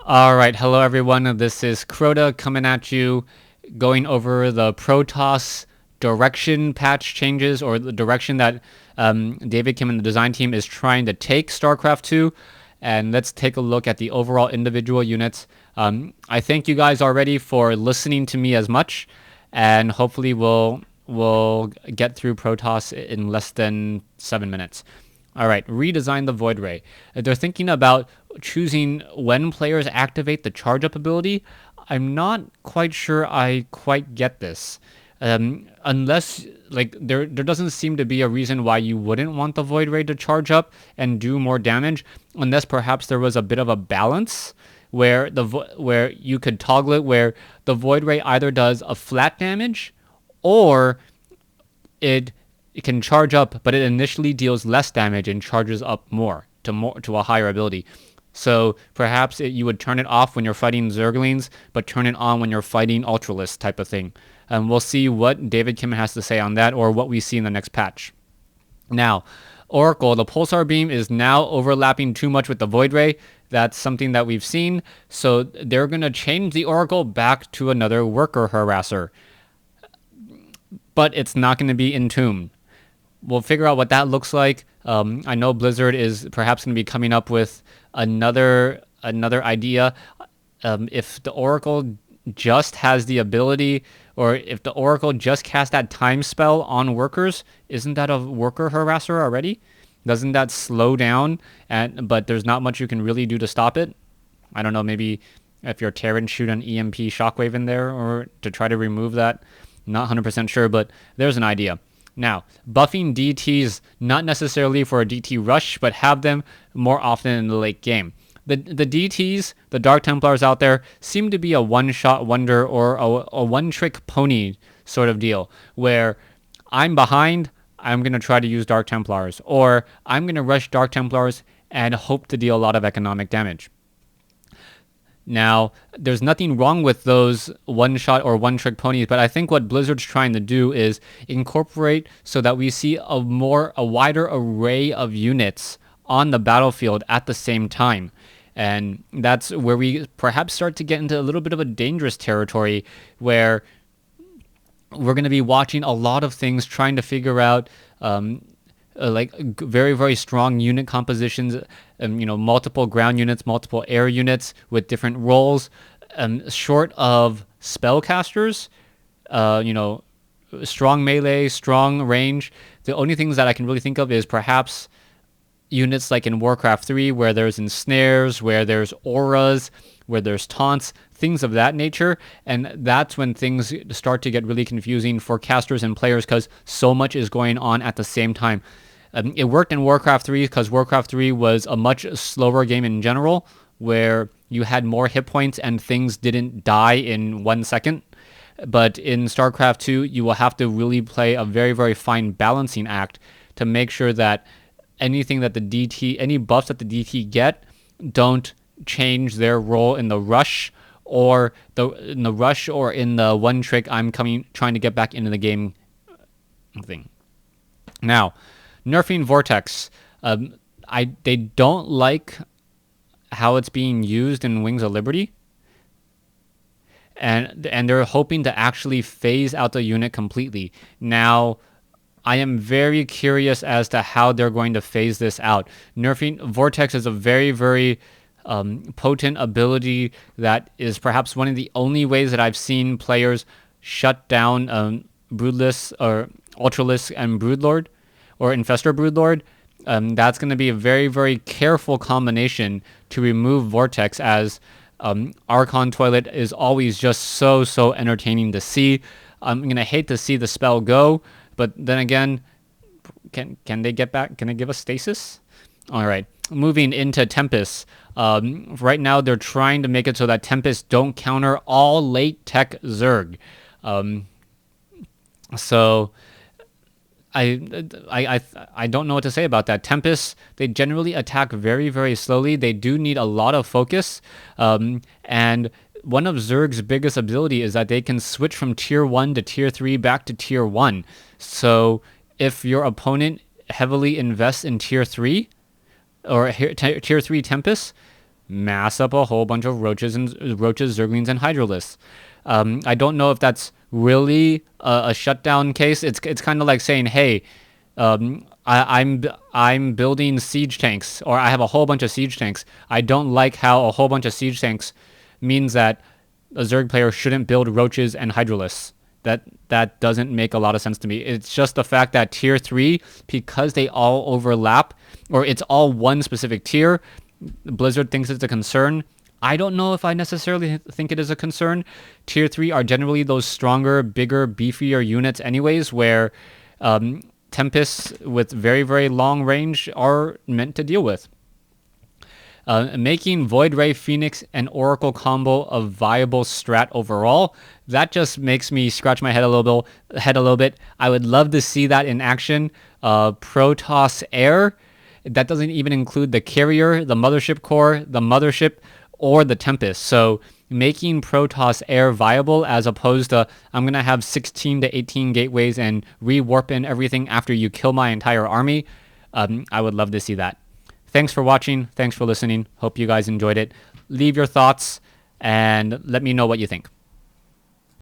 All right, hello everyone. This is Crota coming at you, going over the Protoss direction patch changes, or the direction that David Kim and the design team is trying to take StarCraft 2. And let's take a look at the overall individual units. I thank you guys already for listening to me as much, and hopefully we'll get through Protoss in less than 7 minutes. All right, redesign the Void Ray. They're thinking about choosing when players activate the charge up ability. I'm not quite sure I quite get this. Unless, like, there doesn't seem to be a reason why you wouldn't want the Void Ray to charge up and do more damage, unless perhaps there was a bit of a balance where where you could toggle it, where the Void Ray either does a flat damage or it can charge up, but it initially deals less damage and charges up more to a higher ability. So perhaps you would turn it off when you're fighting Zerglings, but turn it on when you're fighting Ultralists type of thing. And we'll see what David Kim has to say on that, or what we see in the next patch. Now, Oracle, the Pulsar Beam is now overlapping too much with the Void Ray. That's something that we've seen. So they're going to change the Oracle back to another Worker Harasser. But it's not going to be Entombed. We'll figure out what that looks like. I know Blizzard is perhaps going to be coming up with another idea. If the Oracle just has the ability, or if the Oracle just casts that time spell on workers, isn't that a Worker Harasser already? Doesn't that slow down? But there's not much you can really do to stop it. I don't know, maybe if you're Terran, shoot an EMP shockwave in there, or to try to remove that. Not 100% sure, but there's an idea. Now, buffing DTs, not necessarily for a DT rush, but have them more often in the late game. The DTs, the Dark Templars out there, seem to be a one-shot wonder, or a one-trick pony sort of deal, where I'm behind, I'm going to try to use Dark Templars, or I'm going to rush Dark Templars and hope to deal a lot of economic damage. Now, there's nothing wrong with those one-shot or one-trick ponies, but I think what Blizzard's trying to do is incorporate so that we see a wider array of units on the battlefield at the same time. And that's where we perhaps start to get into a little bit of a dangerous territory, where we're going to be watching a lot of things, trying to figure out like very, very strong unit compositions, multiple ground units, multiple air units with different roles, short of spellcasters, strong melee, strong range. The only things that I can really think of is perhaps units like in Warcraft 3, where there's ensnares, where there's auras, where there's taunts, things of that nature. And that's when things start to get really confusing for casters and players, because so much is going on at the same time. It worked in Warcraft 3 because Warcraft 3 was a much slower game in general, where you had more hit points and things didn't die in 1 second. But in StarCraft 2, you will have to really play a very, very fine balancing act to make sure that any buffs that the DT get don't change their role in the rush, or in the one trick trying to get back into the game thing. Now, nerfing Vortex. They don't like how it's being used in Wings of Liberty, and they're hoping to actually phase out the unit completely. Now, I am very curious as to how they're going to phase this out. Nerfing Vortex is a very, very potent ability that is perhaps one of the only ways that I've seen players shut down Broodless or Ultralisk and Broodlord, or Infestor Broodlord. That's going to be a very, very careful combination to remove Vortex, as Archon Toilet is always just so entertaining to see. I'm going to hate to see the spell go, but then again, can they get back? Can they give us stasis? All right, moving into Tempest. Right now, they're trying to make it so that Tempest don't counter all late tech Zerg. So I don't know what to say about that. Tempest, they generally attack very, very slowly. They do need a lot of focus. And one of Zerg's biggest ability is that they can switch from tier 1 to tier 3 back to tier 1. So if your opponent heavily invests in tier 3, or tier 3 Tempest, mass up a whole bunch of roaches, zerglings, and hydralisks. I don't know if that's really a shutdown case. It's kind of like saying, hey, I'm building siege tanks, or I have a whole bunch of siege tanks. I don't like how a whole bunch of siege tanks means that a Zerg player shouldn't build roaches and hydralisks. That doesn't make a lot of sense to me. It's just the fact that tier 3, because they all overlap, or it's all one specific tier, Blizzard thinks it's a concern. I don't know if I necessarily think it is a concern. Tier 3 are generally those stronger, bigger, beefier units anyways, where Tempests with very, very long range are meant to deal with. Making Void Ray, Phoenix, and Oracle combo a viable strat overall, that just makes me scratch my head a little bit. I would love to see that in action. Protoss Air, that doesn't even include the carrier, the mothership core, the mothership, or the Tempest. So making Protoss Air viable, as opposed to I'm going to have 16 to 18 gateways and rewarp in everything after you kill my entire army, I would love to see that. Thanks for watching. Thanks for listening. Hope you guys enjoyed it. Leave your thoughts and let me know what you think.